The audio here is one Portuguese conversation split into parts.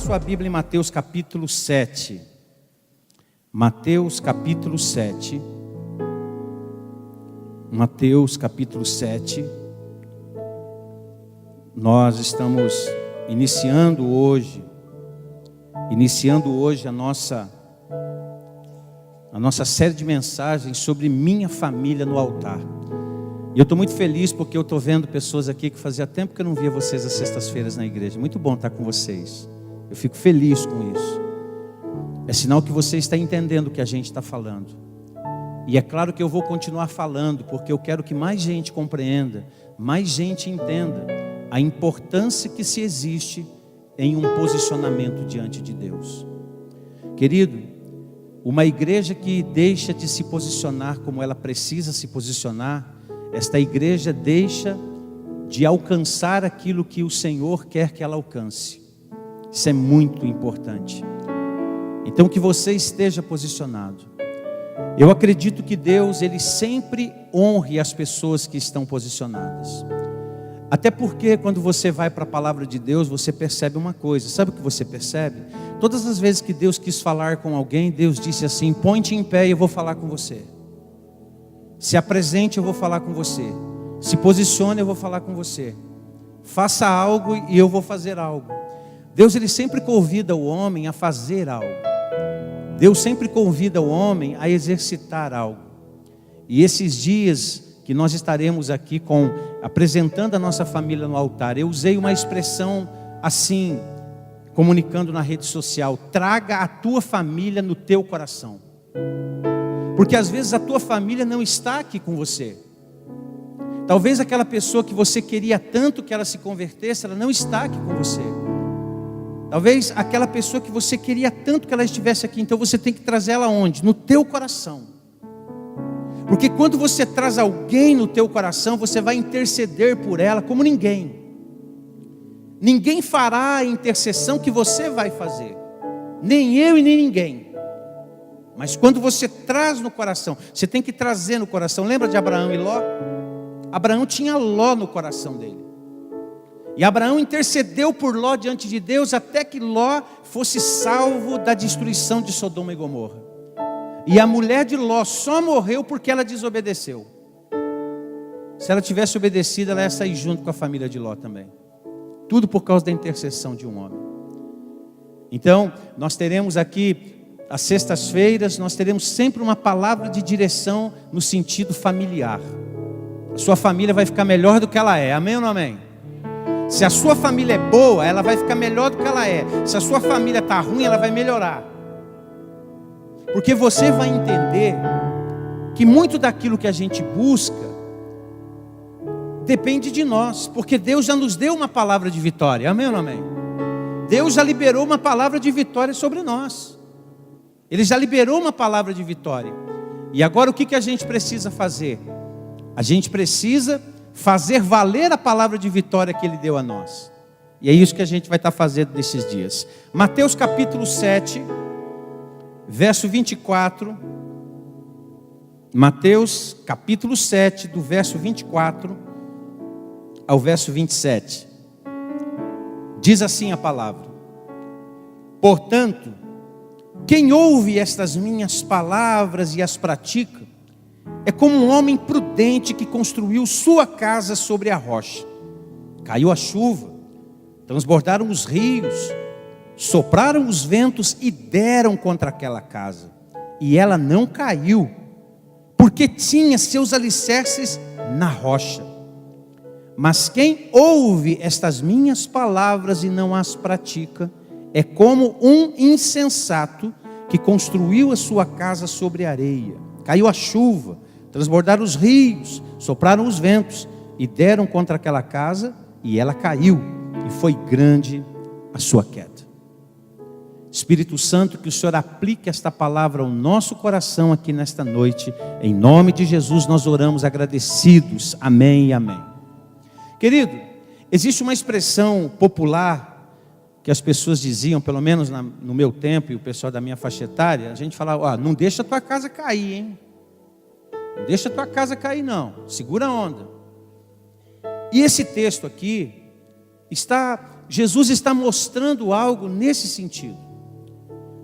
sua Bíblia em Mateus capítulo 7. Mateus capítulo 7. Mateus capítulo 7. Nós estamos iniciando hoje a nossa série de mensagens sobre minha família no altar. E eu estou muito feliz porque eu estou vendo pessoas aqui que fazia tempo que eu não via vocês às sextas-feiras na igreja. Muito bom estar com vocês. Eu fico feliz com isso. É sinal que você está entendendo o que a gente está falando. E é claro que eu vou continuar falando, porque eu quero que mais gente compreenda, mais gente entenda a importância que se existe em um posicionamento diante de Deus. Querido, uma igreja que deixa de se posicionar como ela precisa se posicionar, esta igreja deixa de alcançar aquilo que o Senhor quer que ela alcance. Isso é muito importante. Então que você esteja posicionado. Eu acredito que Deus, Ele sempre honre as pessoas que estão posicionadas. Até porque quando você vai para a palavra de Deus, você percebe uma coisa. Sabe o que você percebe? Todas as vezes que Deus quis falar com alguém, Deus disse assim: põe-te em pé e eu vou falar com você. Se apresente, eu vou falar com você. Se posicione, eu vou falar com você. Faça algo e eu vou fazer algo. Deus, Ele sempre convida o homem a fazer algo. Deus sempre convida o homem a exercitar algo. E esses dias que nós estaremos aqui apresentando a nossa família no altar, eu usei uma expressão assim, comunicando na rede social: traga a tua família no teu coração. Porque às vezes a tua família não está aqui com você. Talvez aquela pessoa que você queria tanto que ela se convertesse, ela não está aqui com você. Talvez aquela pessoa que você queria tanto que ela estivesse aqui, então você tem que trazer ela onde? No teu coração. Porque quando você traz alguém no teu coração, você vai interceder por ela como ninguém. Ninguém fará a intercessão que você vai fazer. Nem eu e nem ninguém. Mas quando você traz no coração, você tem que trazer no coração. Lembra de Abraão e Ló? Abraão tinha Ló no coração dele. E Abraão intercedeu por Ló diante de Deus até que Ló fosse salvo da destruição de Sodoma e Gomorra. E a mulher de Ló só morreu porque ela desobedeceu. Se ela tivesse obedecido, ela ia sair junto com a família de Ló também. Tudo por causa da intercessão de um homem. Então, nós teremos aqui, às sextas-feiras, nós teremos sempre uma palavra de direção no sentido familiar. A sua família vai ficar melhor do que ela é. Amém ou não amém? Se a sua família é boa, ela vai ficar melhor do que ela é. Se a sua família está ruim, ela vai melhorar. Porque você vai entender que muito daquilo que a gente busca depende de nós. Porque Deus já nos deu uma palavra de vitória. Amém ou não amém? Deus já liberou uma palavra de vitória sobre nós. Ele já liberou uma palavra de vitória. E agora o que a gente precisa fazer? A gente precisa fazer valer a palavra de vitória que Ele deu a nós. E é isso que a gente vai estar fazendo nesses dias. Mateus capítulo 7, verso 24. Mateus capítulo 7, do verso 24 ao verso 27. Diz assim a palavra: portanto, quem ouve estas minhas palavras e as pratica, é como um homem prudente que construiu sua casa sobre a rocha. Caiu a chuva, transbordaram os rios, sopraram os ventos e deram contra aquela casa. E ela não caiu, porque tinha seus alicerces na rocha. Mas quem ouve estas minhas palavras e não as pratica, é como um insensato que construiu a sua casa sobre areia. Caiu a chuva, transbordaram os rios, sopraram os ventos e deram contra aquela casa, e ela caiu, e foi grande a sua queda. Espírito Santo, que o Senhor aplique esta palavra ao nosso coração aqui nesta noite. Em nome de Jesus nós oramos agradecidos. Amém e amém. Querido, existe uma expressão popular que as pessoas diziam, pelo menos no meu tempo, e o pessoal da minha faixa etária, a gente falava: não deixa a tua casa cair, hein? Não deixa a tua casa cair não, segura a onda. E esse texto aqui, Jesus está mostrando algo nesse sentido.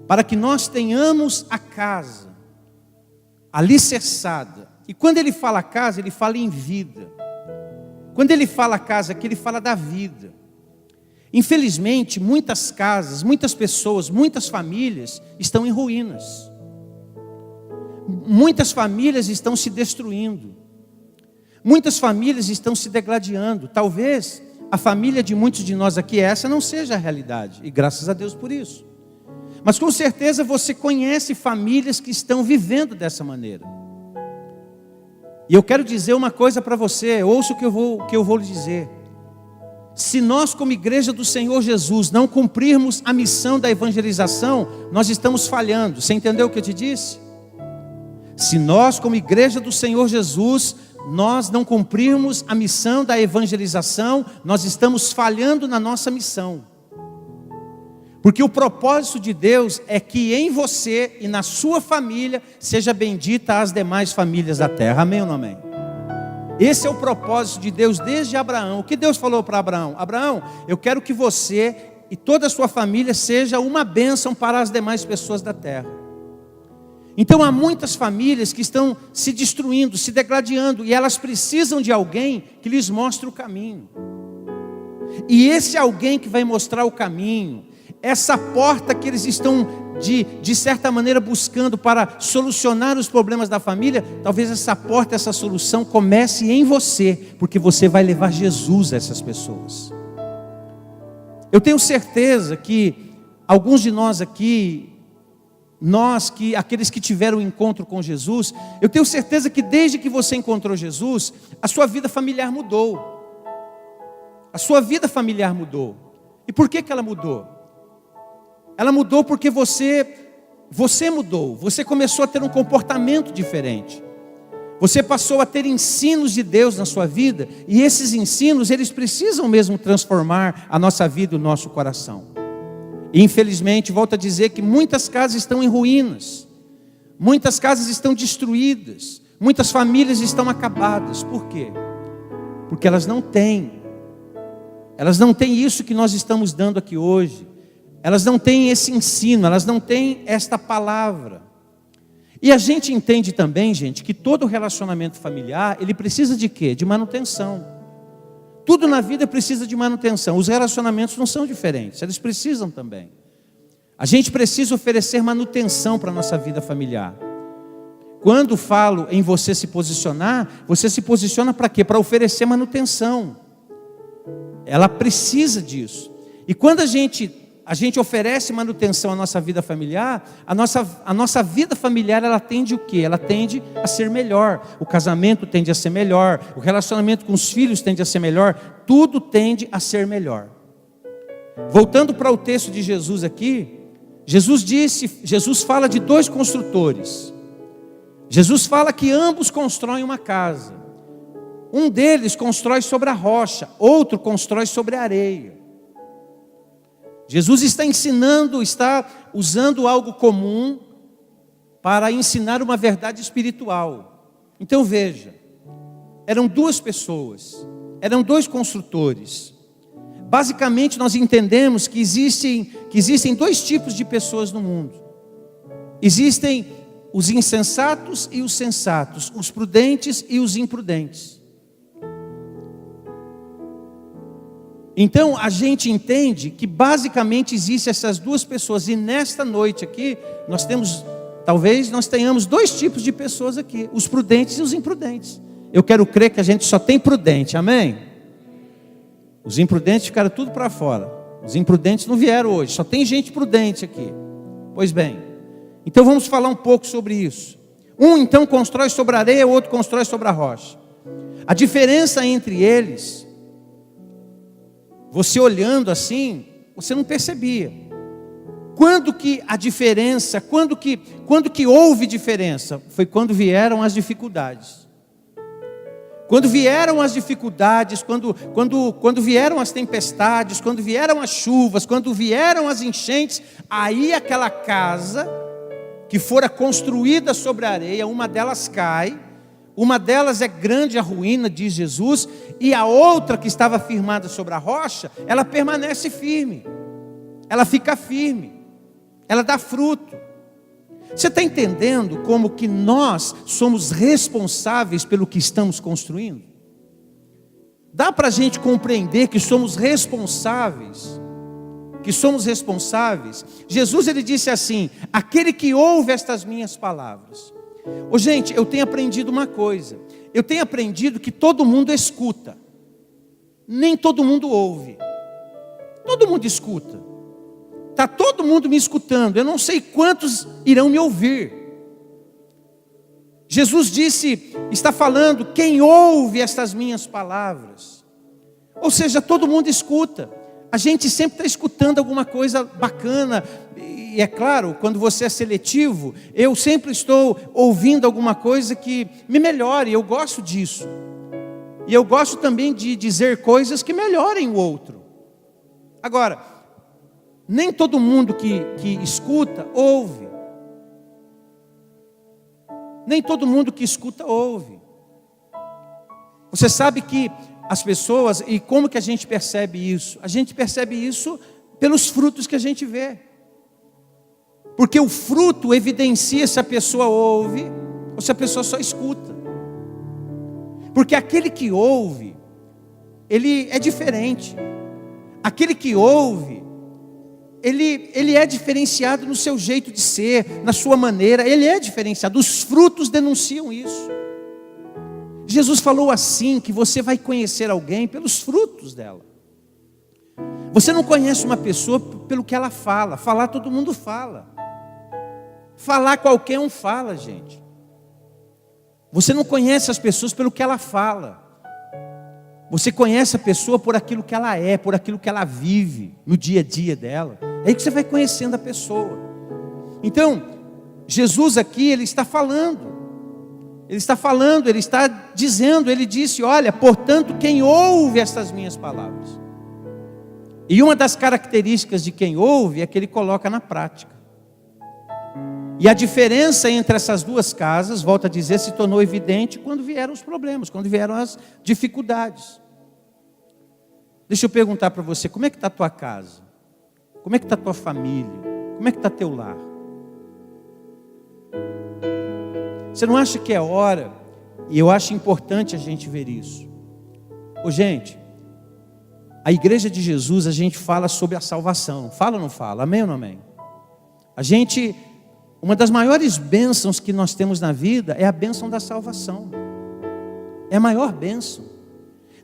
Para que nós tenhamos a casa alicerçada. E quando ele fala casa, ele fala em vida. Quando ele fala casa aqui, ele fala da vida. Infelizmente, muitas casas, muitas pessoas, muitas famílias estão em ruínas. Muitas famílias estão se destruindo. Muitas famílias estão se degladiando. Talvez a família de muitos de nós aqui, essa não seja a realidade. E graças a Deus por isso. Mas com certeza você conhece famílias que estão vivendo dessa maneira. E eu quero dizer uma coisa para você, ouça o que eu vou lhe dizer. Se nós como igreja do Senhor Jesus não cumprirmos a missão da evangelização, nós estamos falhando. Você entendeu o que eu te disse? Se nós como igreja do Senhor Jesus, nós não cumprirmos a missão da evangelização, nós estamos falhando na nossa missão. Porque o propósito de Deus é que em você e na sua família seja bendita as demais famílias da terra. Amém ou não amém? Esse é o propósito de Deus desde Abraão. O que Deus falou para Abraão? Abraão, eu quero que você e toda a sua família seja uma bênção para as demais pessoas da terra. Então há muitas famílias que estão se destruindo, se degladiando, e elas precisam de alguém que lhes mostre o caminho. E esse alguém que vai mostrar o caminho, essa porta que eles estão de certa maneira buscando para solucionar os problemas da família, talvez essa porta, essa solução comece em você, porque você vai levar Jesus a essas pessoas. Eu tenho certeza que alguns de nós aqui, aqueles que tiveram um encontro com Jesus, eu tenho certeza que desde que você encontrou Jesus, a sua vida familiar mudou. A sua vida familiar mudou. E por que ela mudou? Ela mudou porque você mudou. Você começou a ter um comportamento diferente. Você passou a ter ensinos de Deus na sua vida. E esses ensinos, eles precisam mesmo transformar a nossa vida e o nosso coração. E infelizmente, volto a dizer que muitas casas estão em ruínas. Muitas casas estão destruídas. Muitas famílias estão acabadas. Por quê? Porque elas não têm isso que nós estamos dando aqui hoje. Elas não têm esse ensino, elas não têm esta palavra. E a gente entende também, gente, que todo relacionamento familiar, ele precisa de quê? De manutenção. Tudo na vida precisa de manutenção. Os relacionamentos não são diferentes, eles precisam também. A gente precisa oferecer manutenção para a nossa vida familiar. Quando falo em você se posiciona para quê? Para oferecer manutenção. Ela precisa disso. E quando a gente oferece manutenção à nossa vida familiar, a nossa vida familiar, ela tende o quê? Ela tende a ser melhor. O casamento tende a ser melhor. O relacionamento com os filhos tende a ser melhor. Tudo tende a ser melhor. Voltando para o texto de Jesus aqui, Jesus fala de dois construtores. Jesus fala que ambos constroem uma casa. Um deles constrói sobre a rocha, outro constrói sobre a areia. Jesus está ensinando, está usando algo comum para ensinar uma verdade espiritual. Então veja, eram duas pessoas, eram dois construtores. Basicamente nós entendemos que existem dois tipos de pessoas no mundo. Existem os insensatos e os sensatos, os prudentes e os imprudentes. Então a gente entende que basicamente existem essas duas pessoas. E nesta noite aqui, talvez nós tenhamos dois tipos de pessoas aqui: os prudentes e os imprudentes. Eu quero crer que a gente só tem prudente, amém? Os imprudentes ficaram tudo para fora. Os imprudentes não vieram hoje, só tem gente prudente aqui. Pois bem, então vamos falar um pouco sobre isso. Um então constrói sobre a areia, o outro constrói sobre a rocha. A diferença entre eles, você olhando assim, você não percebia. Quando que a diferença, quando que houve diferença? Foi quando vieram as dificuldades. Quando vieram as dificuldades, quando vieram as tempestades, quando vieram as chuvas, quando vieram as enchentes, aí aquela casa que fora construída sobre a areia, uma delas cai, Uma delas é grande a ruína, diz Jesus, e a outra que estava firmada sobre a rocha, ela permanece firme, ela fica firme, ela dá fruto. Você está entendendo como que nós somos responsáveis pelo que estamos construindo? Dá para a gente compreender que somos responsáveis, Jesus ele disse assim: aquele que ouve estas minhas palavras. Gente, eu tenho aprendido uma coisa, eu tenho aprendido que todo mundo escuta, nem todo mundo ouve. Todo mundo escuta, está todo mundo me escutando, eu não sei quantos irão me ouvir. Jesus disse, está falando, quem ouve estas minhas palavras. Ou seja, todo mundo escuta. A gente sempre está escutando alguma coisa bacana. E é claro, quando você é seletivo, eu sempre estou ouvindo alguma coisa que me melhore. Eu gosto disso. E eu gosto também de dizer coisas que melhorem o outro. Agora, nem todo mundo que escuta, ouve. Nem todo mundo que escuta, ouve. Você sabe que as pessoas, e como que a gente percebe isso? A gente percebe isso pelos frutos que a gente vê. Porque o fruto evidencia se a pessoa ouve ou se a pessoa só escuta. Porque aquele que ouve, ele é diferente. Aquele que ouve, ele é diferenciado no seu jeito de ser, na sua maneira, ele é diferenciado. Os frutos denunciam isso. Jesus falou assim, que você vai conhecer alguém pelos frutos dela. Você não conhece uma pessoa pelo que ela fala. Falar todo mundo fala. Falar qualquer um fala, gente. Você não conhece as pessoas pelo que ela fala. Você conhece a pessoa por aquilo que ela é, por aquilo que ela vive no dia a dia dela. É aí que você vai conhecendo a pessoa. Então, Jesus aqui, ele está falando. Ele está dizendo, ele disse, olha, portanto, quem ouve estas minhas palavras. E uma das características de quem ouve é que ele coloca na prática. E a diferença entre essas duas casas, volto a dizer, se tornou evidente quando vieram os problemas, quando vieram as dificuldades. Deixa eu perguntar para você, como é que está a tua casa? Como é que está a tua família? Como é que está teu lar? Você não acha que é hora, e eu acho importante a gente ver isso. Gente, a igreja de Jesus, a gente fala sobre a salvação. Fala ou não fala? Amém ou não amém? Uma das maiores bênçãos que nós temos na vida é a bênção da salvação. É a maior bênção.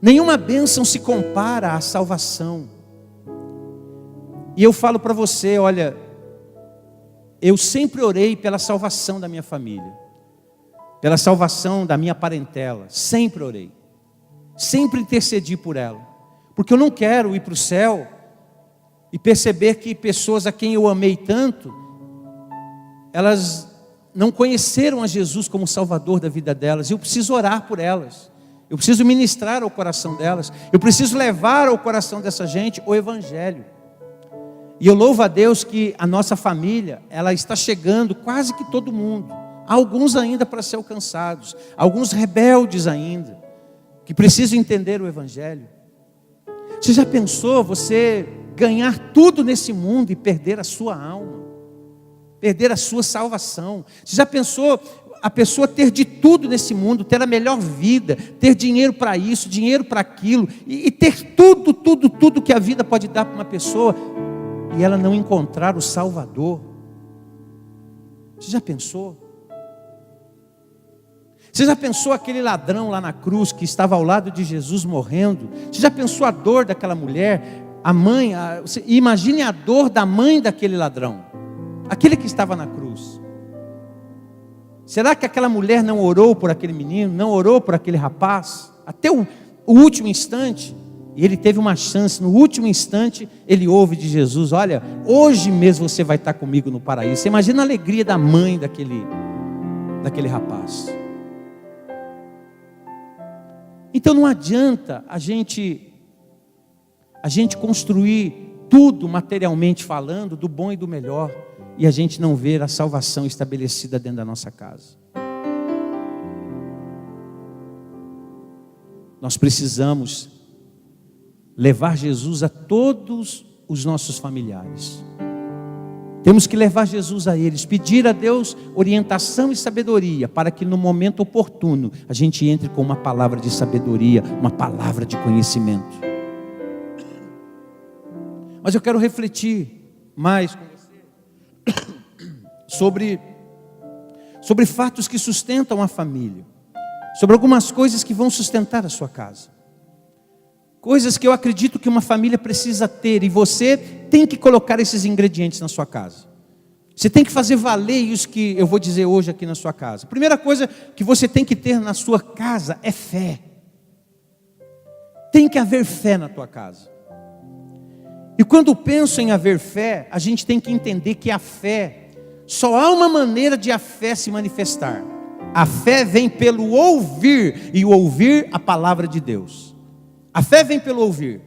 Nenhuma bênção se compara à salvação. E eu falo para você, olha, eu sempre orei pela salvação da minha família, pela salvação da minha parentela, sempre orei, sempre intercedi por ela, porque eu não quero ir para o céu e perceber que pessoas a quem eu amei tanto, elas não conheceram a Jesus como Salvador da vida delas. Eu preciso orar por elas, eu preciso ministrar ao coração delas, eu preciso levar ao coração dessa gente o Evangelho. E eu louvo a Deus que a nossa família, ela está chegando quase que todo mundo. Há alguns ainda para ser alcançados, alguns rebeldes ainda, que precisam entender o Evangelho. Você já pensou você ganhar tudo nesse mundo e perder a sua alma? Perder a sua salvação? Você já pensou a pessoa ter de tudo nesse mundo, ter a melhor vida, ter dinheiro para isso, dinheiro para aquilo, e ter tudo que a vida pode dar para uma pessoa, e ela não encontrar o Salvador? Você já pensou? Você já pensou aquele ladrão lá na cruz que estava ao lado de Jesus morrendo? Você já pensou a dor daquela mulher? Imagine a dor da mãe daquele ladrão, aquele que estava na cruz. Será que aquela mulher não orou por aquele menino, não orou por aquele rapaz, até o último instante? E ele teve uma chance, no último instante, ele ouve de Jesus, olha, hoje mesmo você vai estar comigo no paraíso. Você imagina a alegria da mãe daquele rapaz. Então não adianta a gente construir tudo materialmente falando, do bom e do melhor, e a gente não ver a salvação estabelecida dentro da nossa casa. nós precisamos levar Jesus a todos os nossos familiares. Temos que levar Jesus a eles, pedir a Deus orientação e sabedoria, para que no momento oportuno a gente entre com uma palavra de sabedoria, uma palavra de conhecimento. Mas eu quero refletir mais com você sobre fatos que sustentam a família, sobre algumas coisas que vão sustentar a sua casa. Coisas que eu acredito que uma família precisa ter, e você tem que colocar esses ingredientes na sua casa. Você tem que fazer valer isso que eu vou dizer hoje aqui na sua casa. A primeira coisa que você tem que ter na sua casa é fé. Tem que haver fé na tua casa. E quando penso em haver fé, a gente tem que entender que a fé, só há uma maneira de a fé se manifestar. A fé vem pelo ouvir, e o ouvir a palavra de Deus. A fé vem pelo ouvir.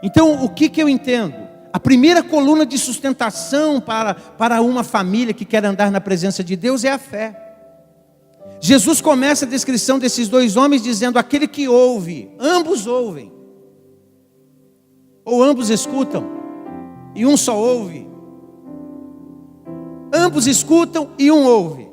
Então, o que eu entendo? A primeira coluna de sustentação para uma família que quer andar na presença de Deus é a fé. Jesus começa a descrição desses dois homens dizendo: aquele que ouve, ambos ouvem. Ou ambos escutam, e um só ouve. Ambos escutam e um ouve.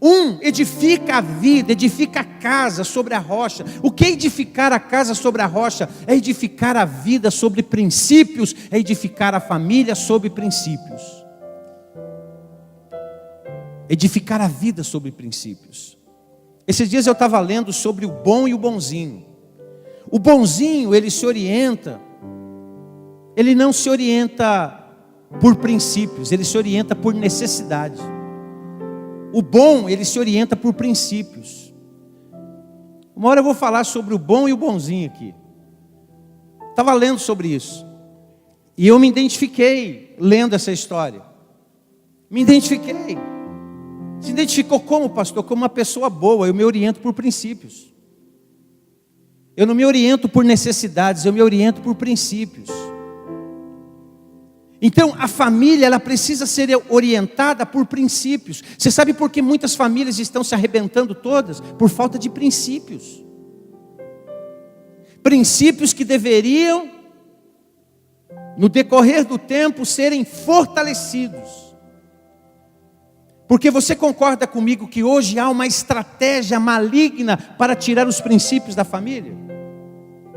Um edifica a vida, edifica a casa sobre a rocha. O que é edificar a casa sobre a rocha? É edificar a vida sobre princípios, é edificar a família sobre princípios. Edificar a vida sobre princípios. Esses dias eu estava lendo sobre o bom e o bonzinho. O bonzinho, ele se orienta, ele não se orienta por princípios, ele se orienta por necessidade. O bom, ele se orienta por princípios. Uma hora eu vou falar sobre o bom e o bonzinho aqui. Estava lendo sobre isso. E eu me identifiquei lendo essa história. Me identifiquei. Se identificou como, pastor? Como uma pessoa boa. Eu me oriento por princípios. Eu não me oriento por necessidades, eu me oriento por princípios. Então, a família, ela precisa ser orientada por princípios. Você sabe por que muitas famílias estão se arrebentando todas? Por falta de princípios. Princípios que deveriam, no decorrer do tempo, serem fortalecidos. Porque você concorda comigo que hoje há uma estratégia maligna para tirar os princípios da família?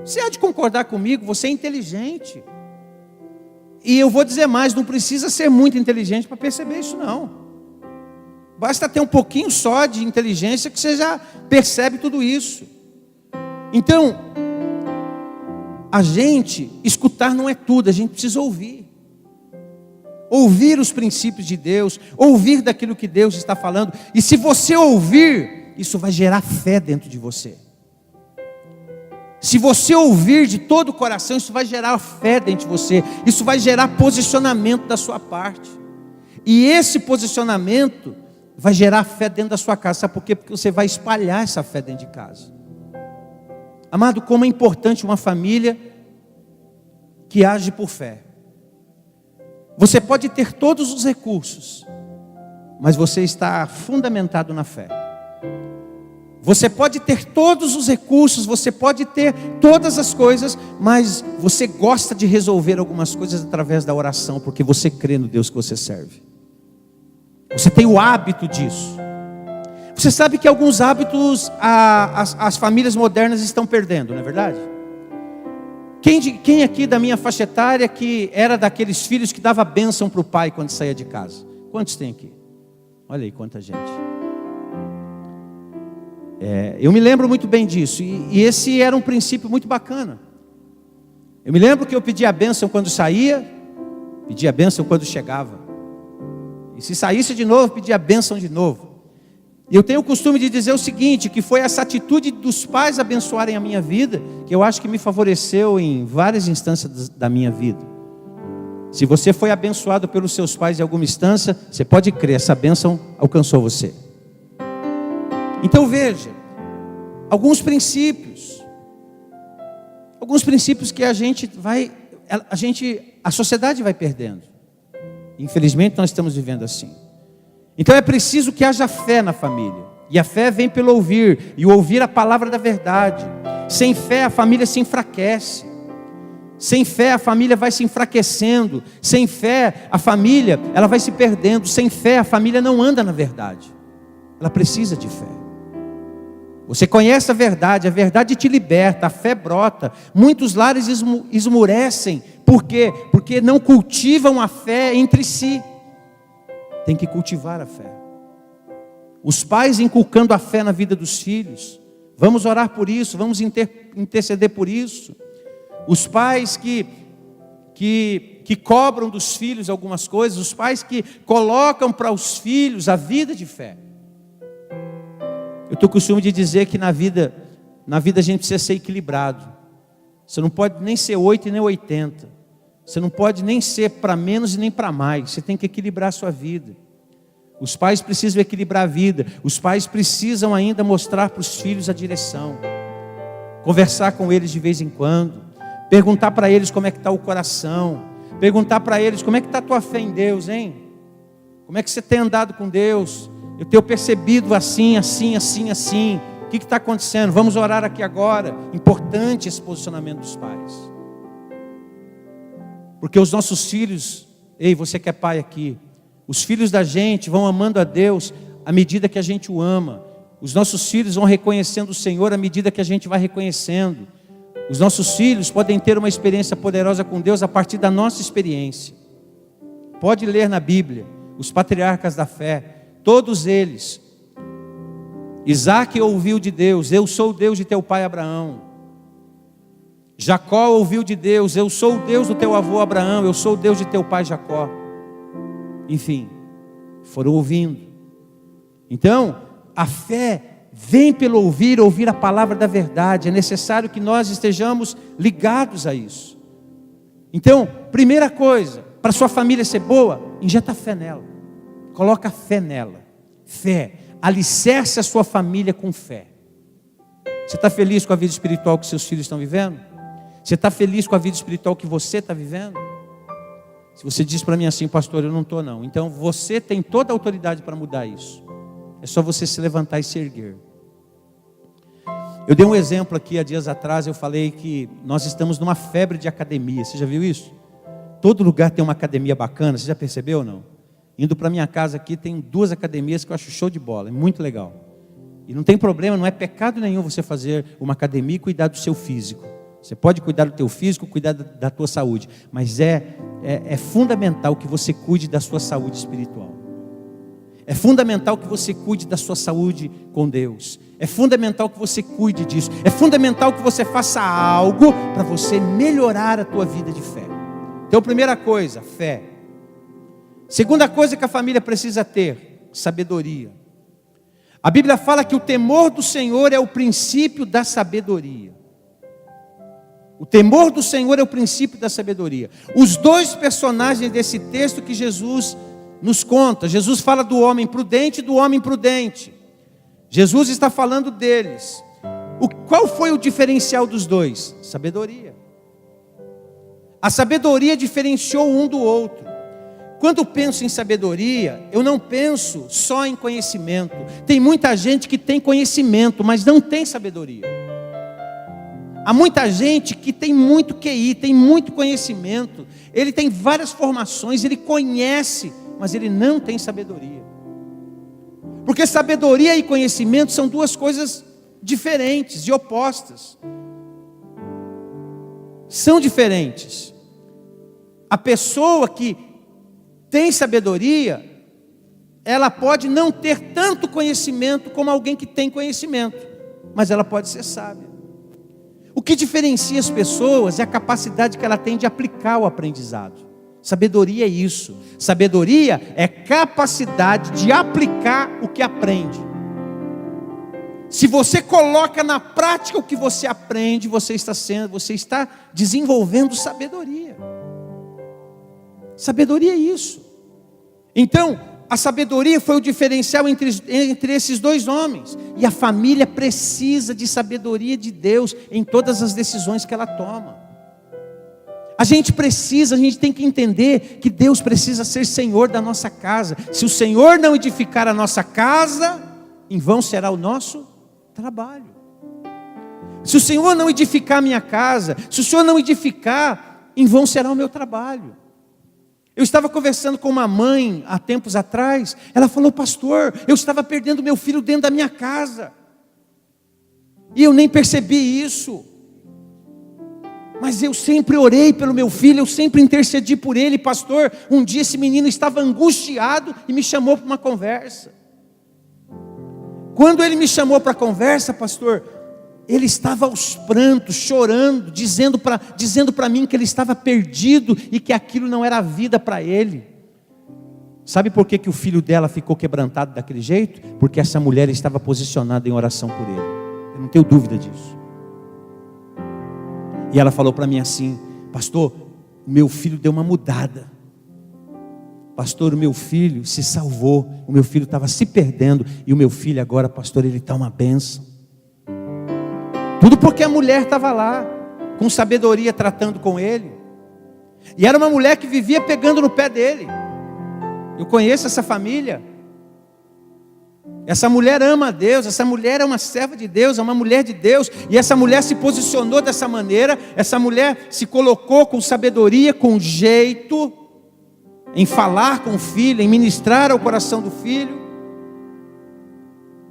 Você há de concordar comigo, você é inteligente. E eu vou dizer mais, não precisa ser muito inteligente para perceber isso não. Basta ter um pouquinho só de inteligência que você já percebe tudo isso. Então, a gente, escutar não é tudo, a gente precisa ouvir. Ouvir os princípios de Deus, ouvir daquilo que Deus está falando. E se você ouvir, isso vai gerar fé dentro de você. Se você ouvir de todo o coração, isso vai gerar fé dentro de você. Isso vai gerar posicionamento da sua parte. E esse posicionamento vai gerar fé dentro da sua casa. Sabe por quê? Porque você vai espalhar essa fé dentro de casa. Amado, como é importante uma família que age por fé. Você pode ter todos os recursos, mas você está fundamentado na fé. Você pode ter todos os recursos, você pode ter todas as coisas, mas você gosta de resolver algumas coisas através da oração, porque você crê no Deus que você serve. Você tem o hábito disso. Você sabe que alguns hábitos as famílias modernas estão perdendo, não é verdade? Quem aqui da minha faixa etária que era daqueles filhos que dava bênção para o pai quando saía de casa? Quantos tem aqui? Olha aí quanta gente. Eu me lembro muito bem disso, e esse era um princípio muito bacana. Eu me lembro que eu pedia a bênção quando saía, pedia a bênção quando chegava, e se saísse de novo, pedia a bênção de novo. E eu tenho o costume de dizer o seguinte, que foi essa atitude dos pais abençoarem a minha vida, que eu acho que me favoreceu em várias instâncias da minha vida. Se você foi abençoado pelos seus pais em alguma instância, você pode crer, essa bênção alcançou você. Então veja, alguns princípios que a sociedade vai perdendo. Infelizmente nós estamos vivendo assim. Então é preciso que haja fé na família. E a fé vem pelo ouvir, e o ouvir a palavra da verdade. Sem fé a família se enfraquece. Sem fé a família vai se enfraquecendo. Sem fé a família, ela vai se perdendo. Sem fé a família não anda na verdade. Ela precisa de fé. Você conhece a verdade te liberta, a fé brota. Muitos lares esmurecem. Por quê? Porque não cultivam a fé entre si. Tem que cultivar a fé. Os pais inculcando a fé na vida dos filhos. Vamos orar por isso, vamos interceder por isso. Os pais que cobram dos filhos algumas coisas, os pais que colocam para os filhos a vida de fé. Eu tenho o costume de dizer que na vida a gente precisa ser equilibrado. Você não pode nem ser 8 e nem 80. Você não pode nem ser para menos e nem para mais. Você tem que equilibrar a sua vida. Os pais precisam equilibrar a vida. Os pais precisam ainda mostrar para os filhos a direção. Conversar com eles de vez em quando. Perguntar para eles como é que está o coração. Perguntar para eles como é que está a tua fé em Deus, hein? Como é que você tem andado com Deus? Eu tenho percebido assim. O que está acontecendo? Vamos orar aqui agora. Importante esse posicionamento dos pais. Porque os nossos filhos, ei, você que é pai aqui, os filhos da gente vão amando a Deus à medida que a gente o ama. Os nossos filhos vão reconhecendo o Senhor à medida que a gente vai reconhecendo. Os nossos filhos podem ter uma experiência poderosa com Deus a partir da nossa experiência. Pode ler na Bíblia, os patriarcas da fé, todos eles. Isaac ouviu de Deus: eu sou o Deus de teu pai Abraão. Jacó ouviu de Deus: eu sou o Deus do teu avô Abraão, eu sou o Deus de teu pai Jacó. Enfim, foram ouvindo. Então, a fé vem pelo ouvir a palavra da verdade. É necessário que nós estejamos ligados a isso. Então, primeira coisa, para sua família ser boa, injeta fé nela. Coloca fé nela. Fé. Alicerce a sua família com fé. Você está feliz com a vida espiritual que seus filhos estão vivendo? Você está feliz com a vida espiritual que você está vivendo? Se você diz para mim assim: pastor, eu não estou não. Então você tem toda a autoridade para mudar isso. É só você se levantar e se erguer. Eu dei um exemplo aqui há dias atrás. Eu falei que nós estamos numa febre de academia. Você já viu isso? Todo lugar tem uma academia bacana. Você já percebeu ou não? Indo para minha casa aqui tem 2 academias que eu acho show de bola. É muito legal. E não tem problema, não é pecado nenhum você fazer uma academia e cuidar do seu físico. Você pode cuidar do teu físico, cuidar da tua saúde. Mas é fundamental que você cuide da sua saúde espiritual. É fundamental que você cuide da sua saúde com Deus. É fundamental que você cuide disso. É fundamental que você faça algo para você melhorar a tua vida de fé. Então, primeira coisa, fé. Segunda coisa que a família precisa ter: sabedoria. A Bíblia fala que o temor do Senhor é o princípio da sabedoria. O temor do Senhor é o princípio da sabedoria. Os 2 personagens desse texto que Jesus nos conta, Jesus fala do homem prudente e do homem imprudente. Jesus está falando deles. Qual foi o diferencial dos 2? Sabedoria. A sabedoria diferenciou um do outro. Quando penso em sabedoria, eu não penso só em conhecimento. Tem muita gente que tem conhecimento, mas não tem sabedoria. Há muita gente que tem muito QI, tem muito conhecimento, ele tem várias formações, ele conhece, mas ele não tem sabedoria. Porque sabedoria e conhecimento são 2 coisas diferentes e opostas. São diferentes. A pessoa que tem sabedoria, ela pode não ter tanto conhecimento como alguém que tem conhecimento, mas ela pode ser sábia. O que diferencia as pessoas é a capacidade que ela tem de aplicar o aprendizado. Sabedoria é isso. Sabedoria é capacidade de aplicar o que aprende. Se você coloca na prática o que você aprende, você está desenvolvendo sabedoria. Sabedoria é isso. Então, a sabedoria foi o diferencial entre esses 2 homens. E a família precisa de sabedoria de Deus em todas as decisões que ela toma. A gente tem que entender que Deus precisa ser Senhor da nossa casa. Se o Senhor não edificar a nossa casa, em vão será o nosso trabalho. Se o Senhor não edificar a minha casa, se o Senhor não edificar, em vão será o meu trabalho. Eu estava conversando com uma mãe há tempos atrás, ela falou: pastor, eu estava perdendo meu filho dentro da minha casa, e eu nem percebi isso, mas eu sempre orei pelo meu filho, eu sempre intercedi por ele, pastor. Um dia esse menino estava angustiado e me chamou para uma conversa. Quando ele me chamou para a conversa, pastor, ele estava aos prantos, chorando, dizendo para mim que ele estava perdido e que aquilo não era a vida para ele. Sabe por que o filho dela ficou quebrantado daquele jeito? Porque essa mulher estava posicionada em oração por ele. Eu não tenho dúvida disso. E ela falou para mim assim: pastor, o meu filho deu uma mudada. Pastor, o meu filho se salvou. O meu filho estava se perdendo. E o meu filho agora, pastor, ele está uma bênção. Tudo porque a mulher estava lá, com sabedoria, tratando com ele. E era uma mulher que vivia pegando no pé dele. Eu conheço essa família. Essa mulher ama a Deus, essa mulher é uma serva de Deus, é uma mulher de Deus. E essa mulher se posicionou dessa maneira. Essa mulher se colocou com sabedoria, com jeito, em falar com o filho, em ministrar ao coração do filho.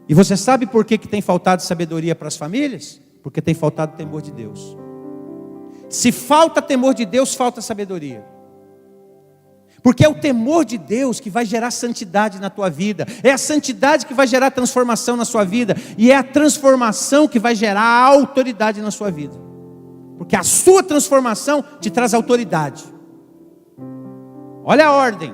E você sabe por que tem faltado sabedoria para as famílias? Porque tem faltado temor de Deus. Se falta temor de Deus, falta sabedoria. Porque é o temor de Deus que vai gerar santidade na tua vida. É a santidade que vai gerar transformação na sua vida. E é a transformação que vai gerar a autoridade na sua vida. Porque a sua transformação te traz autoridade. Olha a ordem.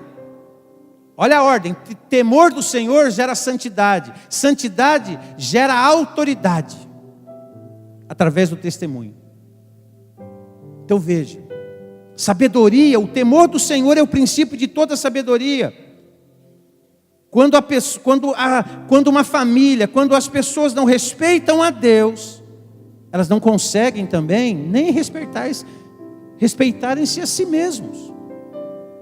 Olha a ordem. Temor do Senhor gera santidade. Santidade gera autoridade. Através do testemunho. Então veja. Sabedoria, o temor do Senhor é o princípio de toda sabedoria. Quando uma família, quando as pessoas não respeitam a Deus, elas não conseguem também nem respeitarem-se a si mesmos.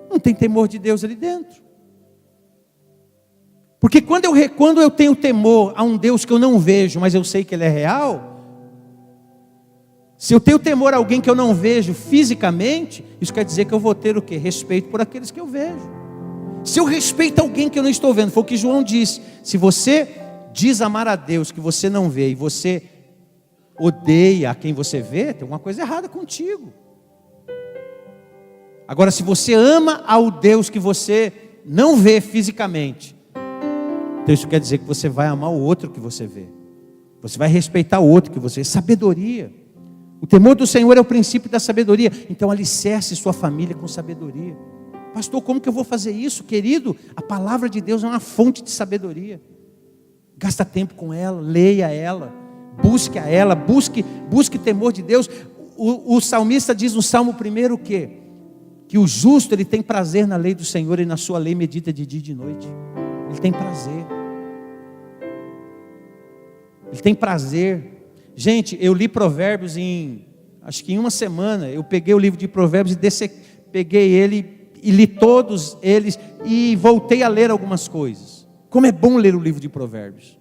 Não tem temor de Deus ali dentro. Porque quando eu tenho temor a um Deus que eu não vejo, mas eu sei que Ele é real, se eu tenho temor a alguém que eu não vejo fisicamente, isso quer dizer que eu vou ter o quê? Respeito por aqueles que eu vejo. Se eu respeito alguém que eu não estou vendo, foi o que João disse. Se você diz amar a Deus que você não vê e você odeia a quem você vê, tem alguma coisa errada contigo. Agora, se você ama ao Deus que você não vê fisicamente, então isso quer dizer que você vai amar o outro que você vê. Você vai respeitar o outro que você vê. Sabedoria. O temor do Senhor é o princípio da sabedoria. Então alicerce sua família com sabedoria. Pastor, como que eu vou fazer isso? Querido, a palavra de Deus é uma fonte de sabedoria. Gasta tempo com ela, leia ela, busque a ela, busque temor de Deus. O salmista diz no Salmo 1 o quê? Que o justo, ele tem prazer na lei do Senhor e na sua lei medita de dia e de noite. Ele tem prazer. Ele tem prazer. Gente, eu li Provérbios acho que em uma semana. Eu peguei o livro de Provérbios peguei ele e li todos eles e voltei a ler algumas coisas. Como é bom ler o livro de Provérbios.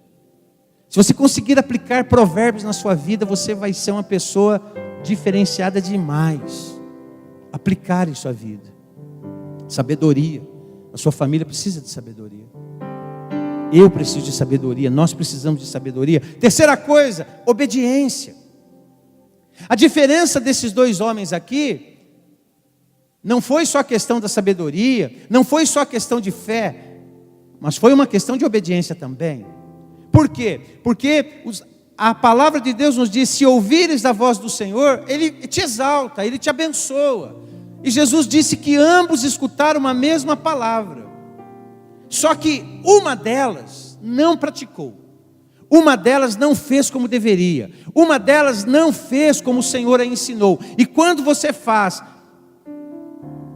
Se você conseguir aplicar Provérbios na sua vida, você vai ser uma pessoa diferenciada demais. Aplicar em sua vida. Sabedoria. A sua família precisa de sabedoria. Eu preciso de sabedoria, nós precisamos de sabedoria. Terceira coisa, obediência. A diferença desses dois homens aqui não foi só a questão da sabedoria, não foi só a questão de fé, mas foi uma questão de obediência também. Por quê? Porque a palavra de Deus nos diz: se ouvires a voz do Senhor, Ele te exalta, Ele te abençoa. E Jesus disse que ambos escutaram a mesma palavra. Só que uma delas não praticou. Uma delas não fez como deveria. Uma delas não fez como o Senhor a ensinou. E quando você faz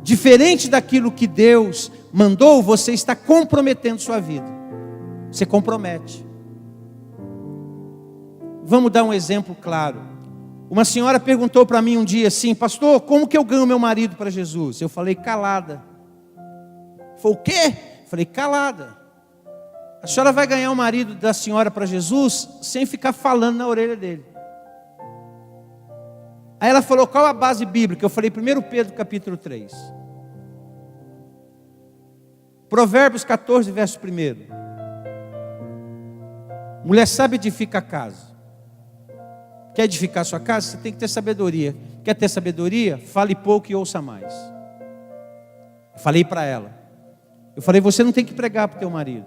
diferente daquilo que Deus mandou, você está comprometendo sua vida. Você compromete. Vamos dar um exemplo claro. Uma senhora perguntou para mim um dia assim: pastor, como que eu ganho meu marido para Jesus? Eu falei: calada. Falei: o quê? Falei: calada. a senhora vai ganhar o marido da senhora para Jesus sem ficar falando na orelha dele. Aí ela falou, qual a base bíblica? Eu falei, 1 Pedro capítulo 3. Provérbios 14, verso 1. Mulher sábia edifica a casa. Quer edificar a sua casa? Você tem que ter sabedoria. Quer ter sabedoria? Fale pouco e ouça mais. Eu falei para ela. Eu falei, você não tem que pregar para o teu marido.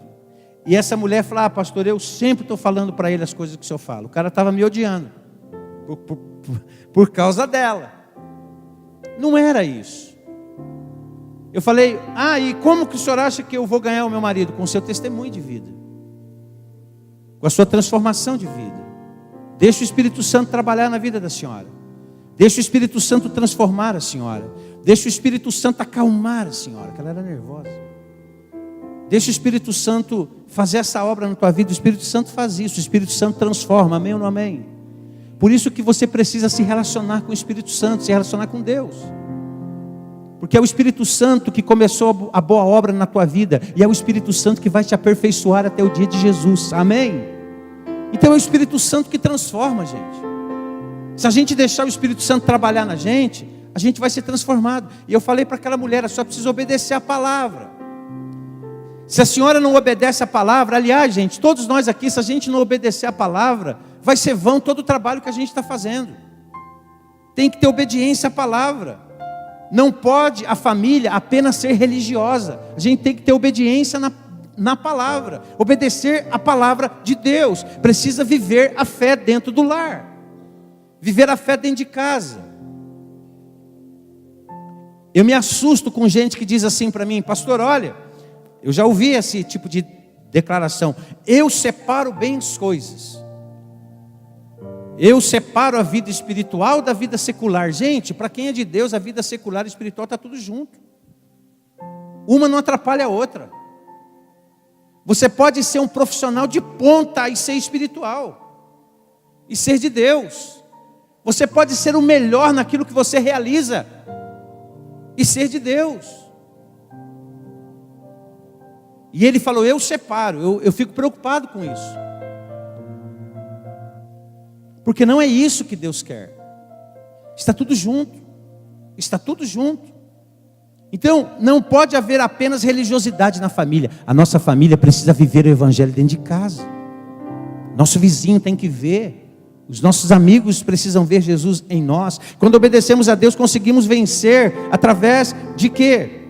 E essa mulher falou, pastor, eu sempre estou falando para ele as coisas que o senhor fala. O cara estava me odiando. Por causa dela. Não era isso. Eu falei, e como que o senhor acha que eu vou ganhar o meu marido? Com o seu testemunho de vida. Com a sua transformação de vida. Deixa o Espírito Santo trabalhar na vida da senhora. Deixa o Espírito Santo transformar a senhora. Deixa o Espírito Santo acalmar a senhora, que ela era nervosa. Deixa o Espírito Santo fazer essa obra na tua vida. O Espírito Santo faz isso. O Espírito Santo transforma, amém ou não amém? Por isso que você precisa se relacionar com o Espírito Santo, se relacionar com Deus. Porque é o Espírito Santo que começou a boa obra na tua vida. E é o Espírito Santo que vai te aperfeiçoar até o dia de Jesus, amém? Então é o Espírito Santo que transforma, gente. Se a gente deixar o Espírito Santo trabalhar na gente, a gente vai ser transformado. E eu falei para aquela mulher, ela só precisa obedecer a palavra. Se a senhora não obedece a palavra, aliás, gente, todos nós aqui, se a gente não obedecer a palavra, vai ser vão todo o trabalho que a gente está fazendo. Tem que ter obediência à palavra. Não pode a família apenas ser religiosa. A gente tem que ter obediência na palavra. Obedecer a palavra de Deus. Precisa viver a fé dentro do lar. Viver a fé dentro de casa. Eu me assusto com gente que diz assim para mim, pastor, olha, eu já ouvi esse tipo de declaração. Eu separo bem as coisas. Eu separo a vida espiritual da vida secular. Gente, para quem é de Deus, a vida secular e espiritual está tudo junto. Uma não atrapalha a outra. Você pode ser um profissional de ponta e ser espiritual. E ser de Deus. Você pode ser o melhor naquilo que você realiza. E ser de Deus. E ele falou, eu separo. Eu fico preocupado com isso. Porque não é isso que Deus quer. Está tudo junto. Está tudo junto. Então, não pode haver apenas religiosidade na família. A nossa família precisa viver o evangelho dentro de casa. Nosso vizinho tem que ver. Os nossos amigos precisam ver Jesus em nós. Quando obedecemos a Deus, conseguimos vencer através de quê?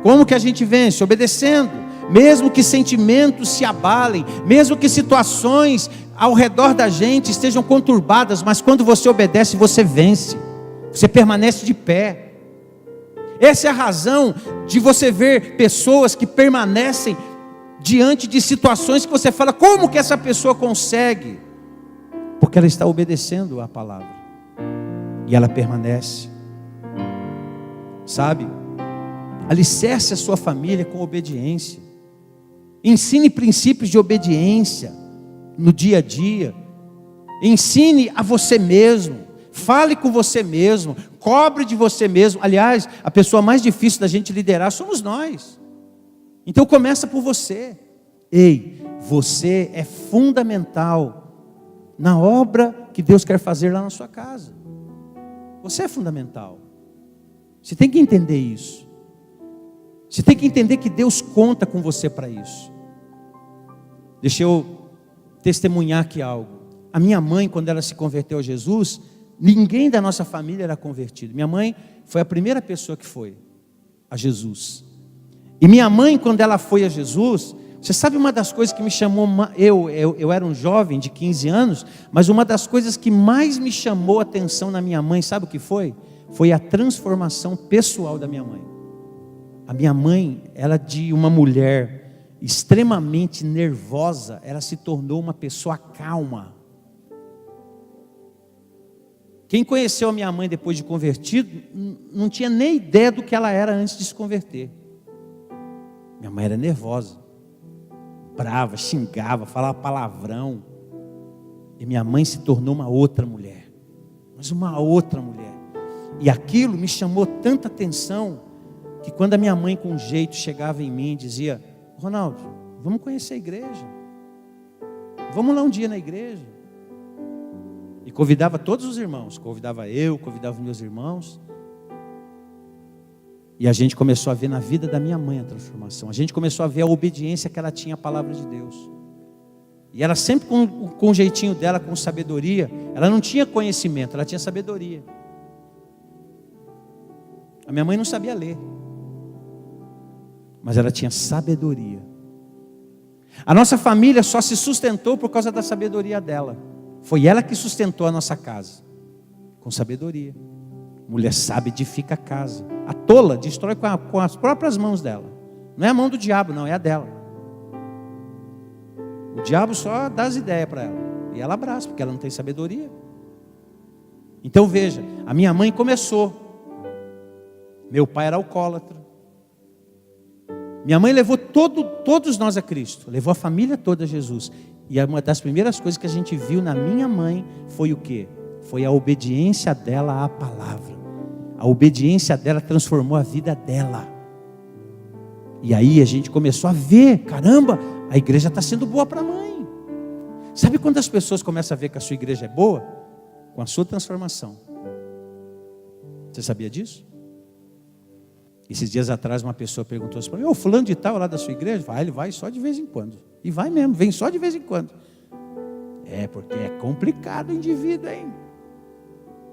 Como que a gente vence? Obedecendo. Mesmo que sentimentos se abalem, mesmo que situações ao redor da gente estejam conturbadas, mas quando você obedece, você vence. Você permanece de pé. Essa é a razão de você ver pessoas que permanecem diante de situações que você fala, como que essa pessoa consegue? Porque ela está obedecendo a palavra. E ela permanece. Sabe? Alicerce a sua família com obediência. Ensine princípios de obediência no dia a dia. Ensine a você mesmo. Fale com você mesmo. Cobre de você mesmo. Aliás, a pessoa mais difícil da gente liderar somos nós. Então começa por você. Ei, você é fundamental na obra que Deus quer fazer lá na sua casa. Você é fundamental. Você tem que entender isso. Você tem que entender que Deus conta com você para isso. Deixa eu testemunhar aqui algo. A minha mãe, quando ela se converteu a Jesus, ninguém da nossa família era convertido. Minha mãe foi a primeira pessoa que foi a Jesus. E minha mãe, quando ela foi a Jesus, você sabe uma das coisas que me chamou, eu era um jovem de 15 anos, mas uma das coisas que mais me chamou a atenção na minha mãe, sabe o que foi? Foi a transformação pessoal da minha mãe. A minha mãe, ela de uma mulher extremamente nervosa, ela se tornou uma pessoa calma. Quem conheceu a minha mãe depois de convertido, não tinha nem ideia do que ela era antes de se converter. Minha mãe era nervosa, brava, xingava, falava palavrão. E minha mãe se tornou uma outra mulher. Mas uma outra mulher. E aquilo me chamou tanta atenção, que quando a minha mãe com jeito chegava em mim e dizia, Ronaldo, vamos conhecer a igreja. Vamos lá um dia na igreja. E convidava todos os irmãos, convidava eu, convidava meus irmãos. E a gente começou a ver na vida da minha mãe a transformação. A gente começou a ver a obediência que ela tinha à palavra de Deus. E ela sempre com o jeitinho dela, com sabedoria. Ela não tinha conhecimento, ela tinha sabedoria. A minha mãe não sabia ler, mas ela tinha sabedoria. A nossa família só se sustentou por causa da sabedoria dela. Foi ela que sustentou a nossa casa, com sabedoria. Mulher sábia edifica a casa. A tola destrói com as próprias mãos dela. Não é a mão do diabo, não, é a dela. O diabo só dá as ideias para ela. E ela abraça, porque ela não tem sabedoria. Então veja, a minha mãe começou. Meu pai era alcoólatra. Minha mãe levou todos nós a Cristo. Levou a família toda a Jesus. E uma das primeiras coisas que a gente viu na minha mãe foi o quê? Foi a obediência dela à palavra. A obediência dela transformou a vida dela. E aí a gente começou a ver, caramba, a igreja está sendo boa para a mãe. Sabe quando as pessoas começam a ver que a sua igreja é boa? Com a sua transformação. Você sabia disso? Esses dias atrás uma pessoa perguntou assim para mim: fulano de tal lá da sua igreja? Ele vai só de vez em quando. E vai mesmo, vem só de vez em quando. É, porque é complicado o indivíduo, hein?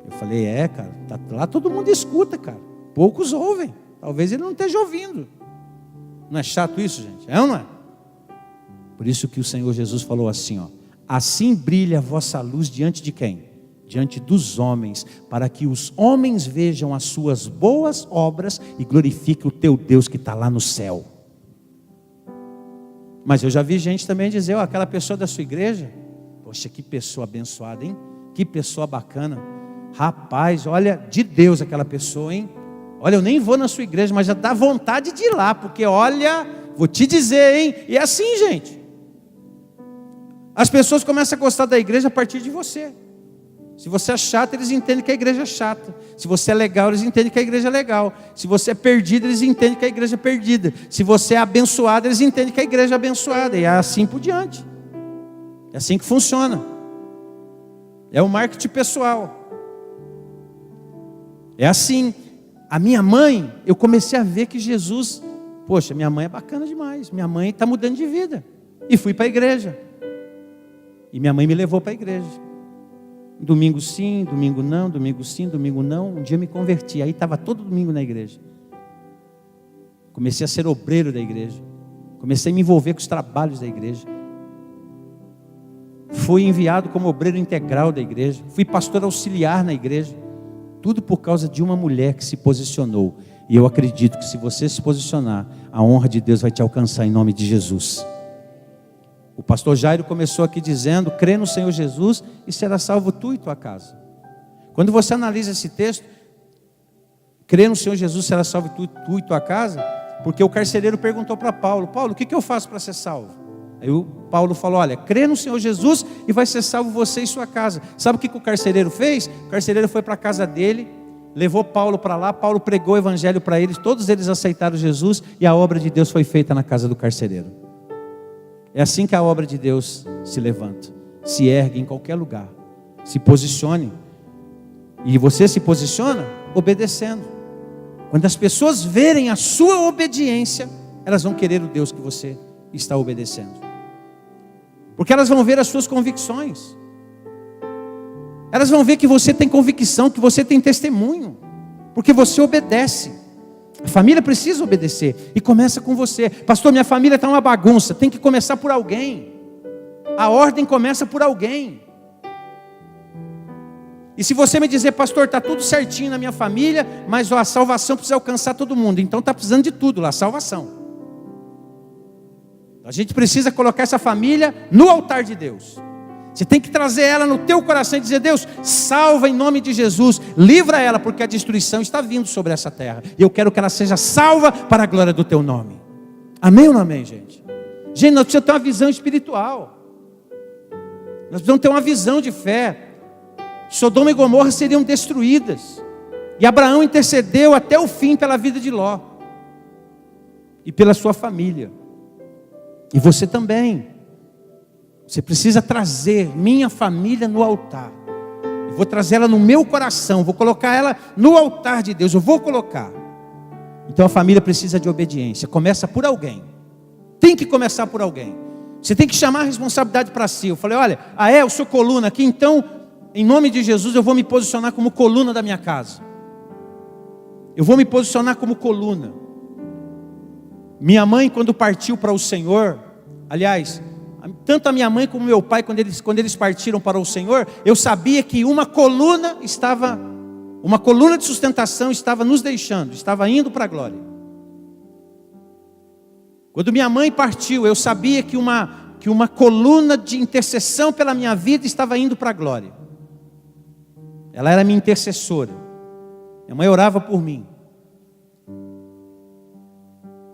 Eu falei, cara, lá todo mundo escuta, cara. Poucos ouvem. Talvez ele não esteja ouvindo. Não é chato isso, gente? É ou não é? Por isso que o Senhor Jesus falou assim, ó: assim brilha a vossa luz diante de quem? Diante dos homens, para que os homens vejam as suas boas obras e glorifiquem o teu Deus que está lá no céu. Mas eu já vi gente também dizer, aquela pessoa da sua igreja, poxa, que pessoa abençoada, hein? Que pessoa bacana. Rapaz, olha, de Deus aquela pessoa, hein? Olha, eu nem vou na sua igreja, mas já dá vontade de ir lá, porque olha, vou te dizer, hein? E é assim, gente. As pessoas começam a gostar da igreja a partir de você. Se você é chato, eles entendem que a igreja é chata. Se você é legal, eles entendem que a igreja é legal. Se você é perdido, eles entendem que a igreja é perdida. Se você é abençoado, eles entendem que a igreja é abençoada. E é assim por diante. É assim que funciona. É o marketing pessoal. É assim. A minha mãe, eu comecei a ver que Jesus, poxa, minha mãe é bacana demais. Minha mãe está mudando de vida. E fui para a igreja. E minha mãe me levou para a igreja. Domingo sim, domingo não, domingo sim, domingo não. Um dia me converti, aí estava todo domingo na igreja. Comecei a ser obreiro da igreja. Comecei a me envolver com os trabalhos da igreja. Fui enviado como obreiro integral da igreja. Fui pastor auxiliar na igreja. Tudo por causa de uma mulher que se posicionou. E eu acredito que se você se posicionar, a honra de Deus vai te alcançar em nome de Jesus. O pastor Jairo começou aqui dizendo: crê no Senhor Jesus e será salvo tu e tua casa. Quando você analisa esse texto, crê no Senhor Jesus, será salvo tu e tua casa, porque o carcereiro perguntou para Paulo: Paulo, o que eu faço para ser salvo? Aí o Paulo falou: olha, crê no Senhor Jesus e vai ser salvo você e sua casa. Sabe o que o carcereiro fez? O carcereiro foi para a casa dele, levou Paulo para lá, Paulo pregou o evangelho para eles, todos eles aceitaram Jesus e a obra de Deus foi feita na casa do carcereiro. É assim que a obra de Deus se levanta, se ergue em qualquer lugar, se posicione. E você se posiciona obedecendo. Quando as pessoas verem a sua obediência, elas vão querer o Deus que você está obedecendo. Porque elas vão ver as suas convicções. Elas vão ver que você tem convicção, que você tem testemunho. Porque você obedece. A família precisa obedecer. E começa com você. Pastor, minha família está uma bagunça. Tem que começar por alguém. A ordem começa por alguém. E se você me dizer: pastor, está tudo certinho na minha família, mas a salvação precisa alcançar todo mundo. Então está precisando de tudo lá, a salvação. A gente precisa colocar essa família no altar de Deus. Você tem que trazer ela no teu coração e dizer: Deus, salva em nome de Jesus, livra ela, porque a destruição está vindo sobre essa terra, e eu quero que ela seja salva para a glória do teu nome. Amém ou não amém, gente? Gente, nós precisamos ter uma visão espiritual. Nós precisamos ter uma visão de fé. Sodoma e Gomorra seriam destruídas, e Abraão intercedeu até o fim pela vida de Ló e pela sua família. E você também. Você precisa trazer minha família no altar. Eu vou trazer ela no meu coração, vou colocar ela no altar de Deus, eu vou colocar. Então a família precisa de obediência. Começa por alguém. Tem que começar por alguém. Você tem que chamar a responsabilidade para si. Eu falei, olha, eu sou coluna aqui, então, em nome de Jesus, eu vou me posicionar como coluna da minha casa. Eu vou me posicionar como coluna. Minha mãe, quando partiu para o Senhor, aliás, tanto a minha mãe como meu pai, quando eles partiram para o Senhor, eu sabia que uma coluna de sustentação estava nos deixando, estava indo para a glória. Quando minha mãe partiu, eu sabia que uma coluna de intercessão pela minha vida estava indo para a glória. Ela era minha intercessora. Minha mãe orava por mim.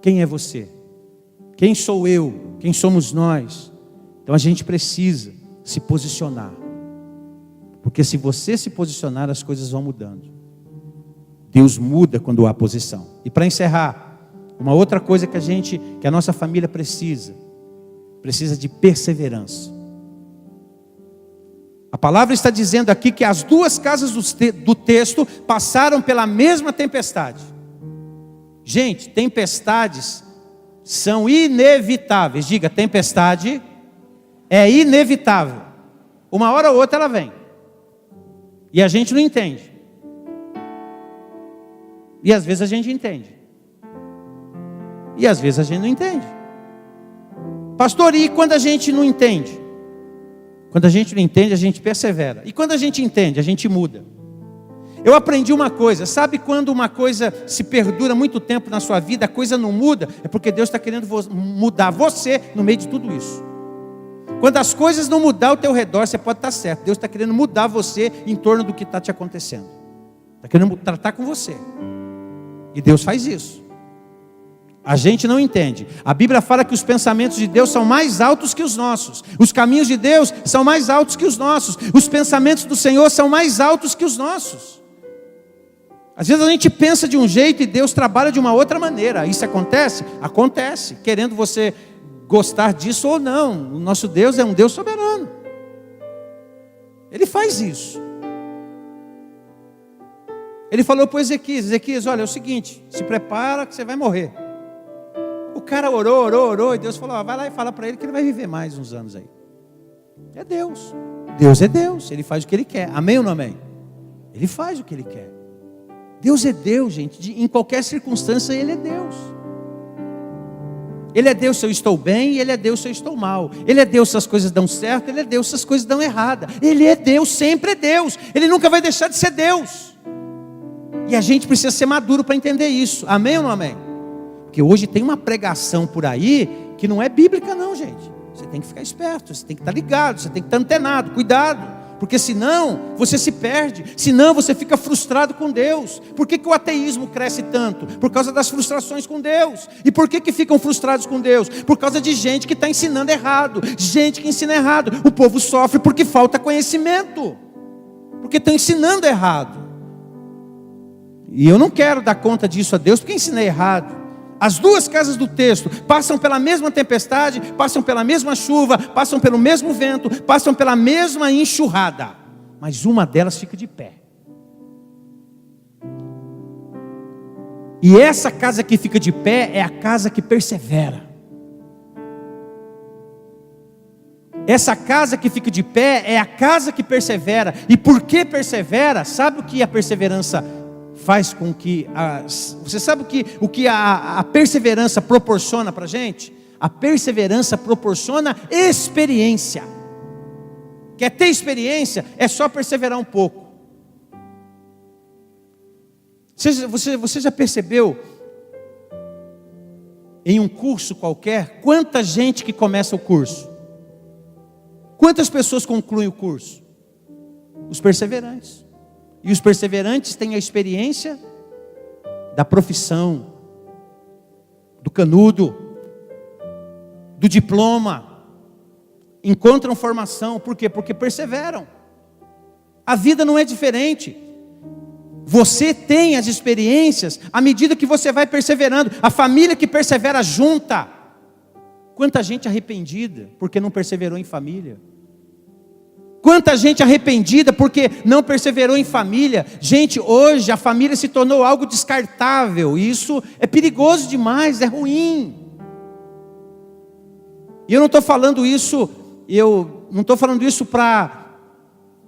Quem é você? Quem sou eu? Quem somos nós? Então a gente precisa se posicionar. Porque se você se posicionar, as coisas vão mudando. Deus muda quando há posição. E para encerrar, uma outra coisa que a nossa família precisa de perseverança. A palavra está dizendo aqui que as duas casas do texto passaram pela mesma tempestade. Gente, tempestades são inevitáveis. Diga, tempestade é inevitável. Uma hora ou outra ela vem. E a gente não entende. E às vezes a gente entende. E às vezes a gente não entende. Pastor, e quando a gente não entende? Quando a gente não entende, a gente persevera. E quando a gente entende, a gente muda. Eu aprendi uma coisa. Sabe quando uma coisa se perdura muito tempo na sua vida, a coisa não muda? É porque Deus está querendo mudar você no meio de tudo isso. Quando as coisas não mudar ao teu redor, você pode estar certo. Deus está querendo mudar você em torno do que está te acontecendo. Está querendo tratar com você. E Deus faz isso. A gente não entende. A Bíblia fala que os pensamentos de Deus são mais altos que os nossos. Os caminhos de Deus são mais altos que os nossos. Os pensamentos do Senhor são mais altos que os nossos. Às vezes a gente pensa de um jeito e Deus trabalha de uma outra maneira. Isso acontece? Acontece. Querendo você gostar disso ou não. O nosso Deus é um Deus soberano. Ele faz isso. Ele falou para Ezequias, olha, é o seguinte, se prepara que você vai morrer. O cara orou, e Deus falou, vai lá e fala para ele que ele vai viver mais uns anos aí. É Deus. Deus é Deus, Ele faz o que Ele quer. Amém ou não amém? Ele faz o que Ele quer. Deus é Deus, gente. Em qualquer circunstância, Ele é Deus. Ele é Deus se eu estou bem, e Ele é Deus se eu estou mal. Ele é Deus se as coisas dão certo, Ele é Deus se as coisas dão errada. Ele é Deus, sempre é Deus. Ele nunca vai deixar de ser Deus. E a gente precisa ser maduro para entender isso. Amém ou não amém? Porque hoje tem uma pregação por aí que não é bíblica não, gente. Você tem que ficar esperto, você tem que estar ligado, você tem que estar antenado, cuidado. Porque senão você se perde, senão você fica frustrado com Deus. Por que o ateísmo cresce tanto? Por causa das frustrações com Deus. E por que ficam frustrados com Deus? Por causa de gente que está ensinando errado, gente que ensina errado. O povo sofre porque falta conhecimento, porque estão ensinando errado. E eu não quero dar conta disso a Deus porque ensinei errado. As duas casas do texto passam pela mesma tempestade, passam pela mesma chuva, passam pelo mesmo vento, passam pela mesma enxurrada, mas uma delas fica de pé. E essa casa que fica de pé é a casa que persevera. Essa casa que fica de pé é a casa que persevera. E por que persevera? Sabe o que a perseverança faz com que... Você sabe o que a perseverança proporciona para a gente? A perseverança proporciona experiência. Quer ter experiência? É só perseverar um pouco. Você já percebeu, em um curso qualquer, quanta gente que começa o curso? Quantas pessoas concluem o curso? Os perseverantes. E os perseverantes têm a experiência da profissão, do canudo, do diploma. Encontram formação. Por quê? Porque perseveram. A vida não é diferente. Você tem as experiências à medida que você vai perseverando. A família que persevera junta. Quanta gente arrependida porque não perseverou em família. Quanta gente arrependida porque não perseverou em família. Gente, hoje a família se tornou algo descartável. E isso é perigoso demais, é ruim. E eu não estou falando isso, para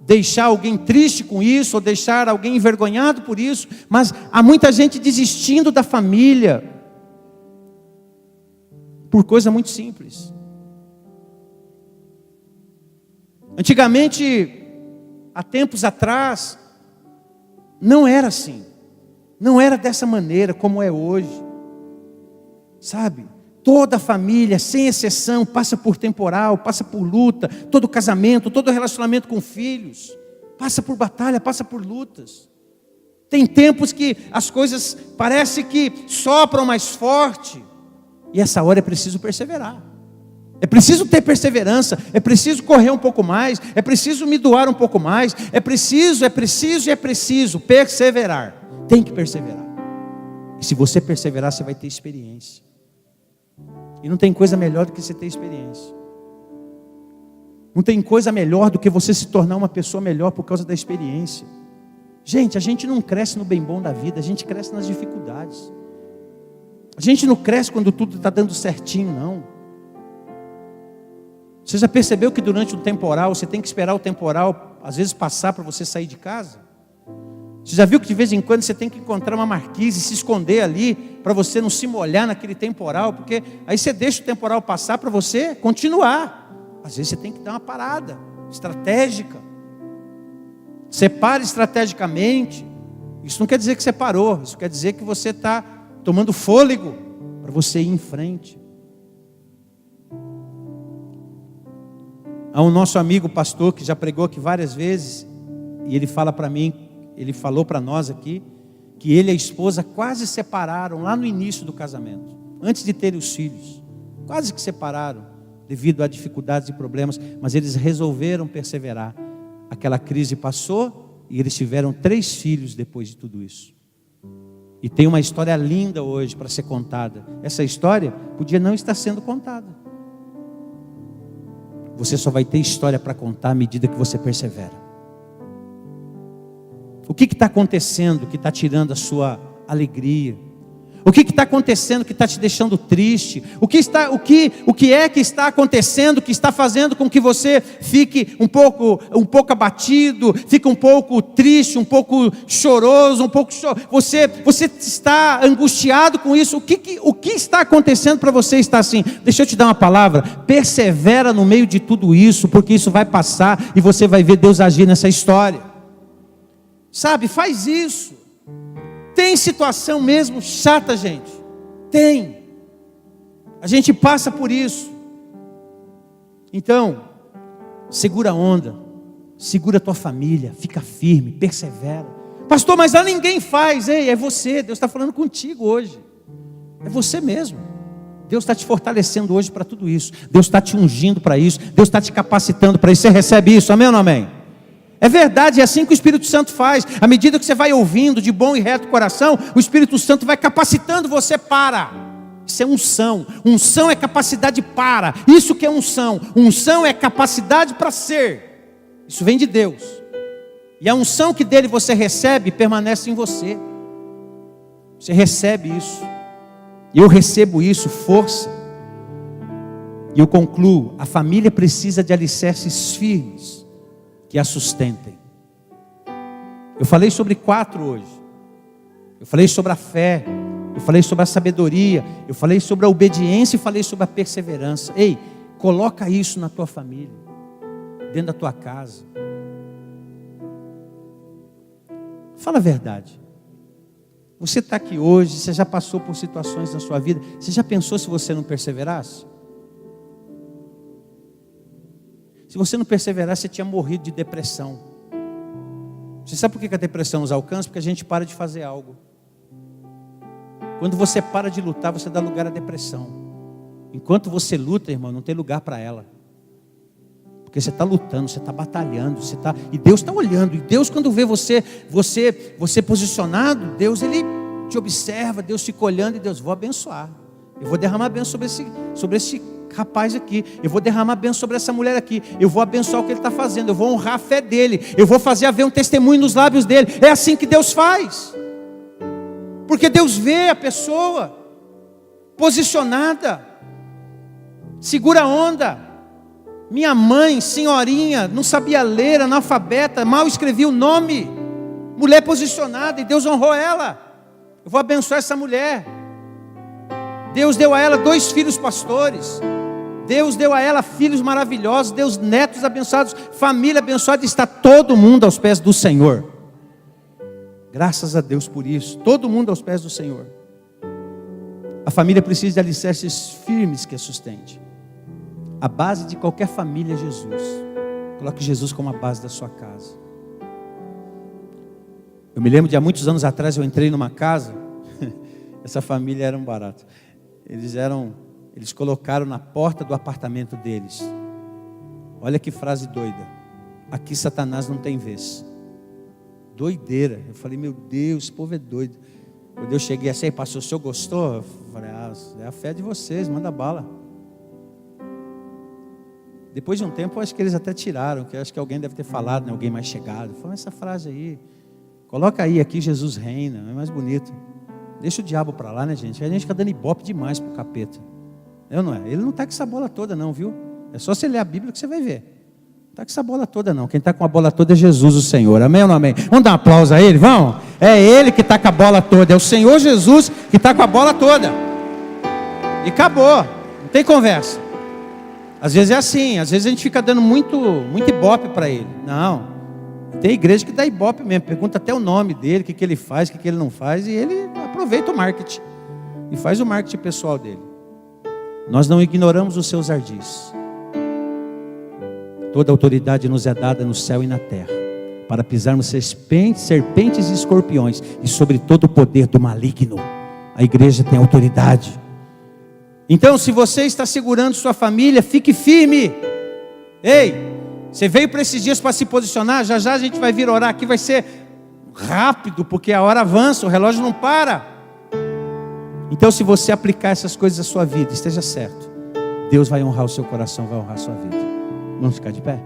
deixar alguém triste com isso, ou deixar alguém envergonhado por isso. Mas há muita gente desistindo da família por coisa muito simples. Antigamente, há tempos atrás, não era assim. Não era dessa maneira como é hoje. Sabe? Toda família, sem exceção, passa por temporal, passa por luta. Todo casamento, todo relacionamento com filhos, passa por batalha, passa por lutas. Tem tempos que as coisas parece que sopram mais forte. E essa hora é preciso perseverar. É preciso ter perseverança, é preciso correr um pouco mais, é preciso me doar um pouco mais, é preciso perseverar. Tem que perseverar. E se você perseverar, você vai ter experiência. E não tem coisa melhor do que você ter experiência. Não tem coisa melhor do que você se tornar uma pessoa melhor por causa da experiência. Gente, a gente não cresce no bem bom da vida, a gente cresce nas dificuldades. A gente não cresce quando tudo está dando certinho, não. Você já percebeu que durante um temporal, você tem que esperar o temporal, às vezes passar para você sair de casa? Você já viu que de vez em quando você tem que encontrar uma marquise e se esconder ali, para você não se molhar naquele temporal, porque aí você deixa o temporal passar para você continuar. Às vezes você tem que dar uma parada estratégica. Separe estrategicamente. Isso não quer dizer que você parou, isso quer dizer que você está tomando fôlego para você ir em frente. Há um nosso amigo pastor que já pregou aqui várias vezes, e ele fala para mim, ele falou para nós aqui, que ele e a esposa quase separaram lá no início do casamento, antes de terem os filhos, quase que separaram, devido a dificuldades e problemas, mas eles resolveram perseverar. Aquela crise passou, e eles tiveram 3 filhos depois de tudo isso. E tem uma história linda hoje para ser contada. Essa história podia não estar sendo contada. Você só vai ter história para contar à medida que você persevera. O que está acontecendo que está tirando a sua alegria? O que está acontecendo que está te deixando triste? O que é que está acontecendo que está fazendo com que você fique um pouco abatido, fique um pouco triste, um pouco choroso, você está angustiado com isso? O que está acontecendo para você estar assim? Deixa eu te dar uma palavra: persevera no meio de tudo isso, porque isso vai passar e você vai ver Deus agir nessa história. Sabe, faz isso. Tem situação mesmo chata, gente. Tem. A gente passa por isso. Então, segura a onda. Segura a tua família. Fica firme, persevera. Pastor, mas lá ninguém faz. Ei, é você. Deus está falando contigo hoje. É você mesmo. Deus está te fortalecendo hoje para tudo isso. Deus está te ungindo para isso. Deus está te capacitando para isso. Você recebe isso, amém ou não amém? É verdade, é assim que o Espírito Santo faz. À medida que você vai ouvindo de bom e reto coração, o Espírito Santo vai capacitando você para. Isso é unção. Unção é capacidade para. Isso que é unção. Unção é capacidade para ser. Isso vem de Deus. E a unção que dele você recebe permanece em você. Você recebe isso. E eu recebo isso, força. E eu concluo: a família precisa de alicerces firmes que a sustentem. Eu falei sobre 4 hoje. Eu falei sobre a fé, eu falei sobre a sabedoria, eu falei sobre a obediência e falei sobre a perseverança. Ei, coloca isso na tua família, dentro da tua casa. Fala a verdade. Você está aqui hoje, você já passou por situações na sua vida, você já pensou se você não perseverasse? Se você não perseverasse, você tinha morrido de depressão. Você sabe por que a depressão nos alcança? Porque a gente para de fazer algo. Quando você para de lutar, você dá lugar à depressão. Enquanto você luta, irmão, não tem lugar para ela. Porque você está lutando, você está batalhando, e Deus está olhando. E Deus, quando vê você posicionado, Deus, Ele te observa, Deus fica olhando e Deus, vou abençoar. Eu vou derramar bênção sobre esse rapaz aqui, eu vou derramar bênção sobre essa mulher aqui, eu vou abençoar o que ele está fazendo, eu vou honrar a fé dele, eu vou fazer haver um testemunho nos lábios dele. É assim que Deus faz, porque Deus vê a pessoa posicionada, segura a onda. Minha mãe, senhorinha, não sabia ler, analfabeta, mal escrevia o nome, mulher posicionada, e Deus honrou ela. Eu vou abençoar essa mulher. Deus deu a ela 2 filhos pastores, Deus deu a ela filhos maravilhosos, Deus netos abençoados, família abençoada. Está todo mundo aos pés do Senhor. Graças a Deus por isso, todo mundo aos pés do Senhor. A família precisa de alicerces firmes que a sustente. A base de qualquer família é Jesus. Coloque Jesus como a base da sua casa. Eu me lembro de há muitos anos atrás, eu entrei numa casa, essa família era um barato. Eles colocaram na porta do apartamento deles, olha que frase doida: aqui Satanás não tem vez. Doideira. Eu falei, meu Deus, esse povo é doido. Quando eu cheguei assim, aí, pastor, o senhor gostou? Eu falei, é a fé de vocês, manda bala. Depois de um tempo, eu acho que eles até tiraram, que eu acho que alguém deve ter falado, né, alguém mais chegado. Falou, essa frase aí, coloca aí, aqui Jesus reina, é mais bonito. Deixa o diabo para lá, né, gente? A gente fica dando ibope demais pro capeta. Não é? Ele não está com essa bola toda não, viu? É só você ler a Bíblia que você vai ver. Não está com essa bola toda não. Quem está com a bola toda é Jesus, o Senhor. Amém ou não amém? Vamos dar um aplauso a Ele? Vamos? É Ele que está com a bola toda. É o Senhor Jesus que está com a bola toda. E acabou. Não tem conversa. Às vezes é assim. Às vezes a gente fica dando muito ibope para Ele. Não. Tem igreja que dá ibope mesmo. Pergunta até o nome dele, o que ele faz, o que ele não faz. E ele aproveita o marketing. E faz o marketing pessoal dele. Nós não ignoramos os seus ardis. Toda autoridade nos é dada no céu e na terra, para pisarmos serpentes e escorpiões, e sobre todo o poder do maligno. A igreja tem autoridade. Então, se você está segurando sua família, fique firme. Ei, você veio para esses dias para se posicionar? Já já a gente vai vir orar aqui, vai ser rápido, porque a hora avança, o relógio não para. Então, se você aplicar essas coisas à sua vida, esteja certo, Deus vai honrar o seu coração, vai honrar a sua vida. Vamos ficar de pé?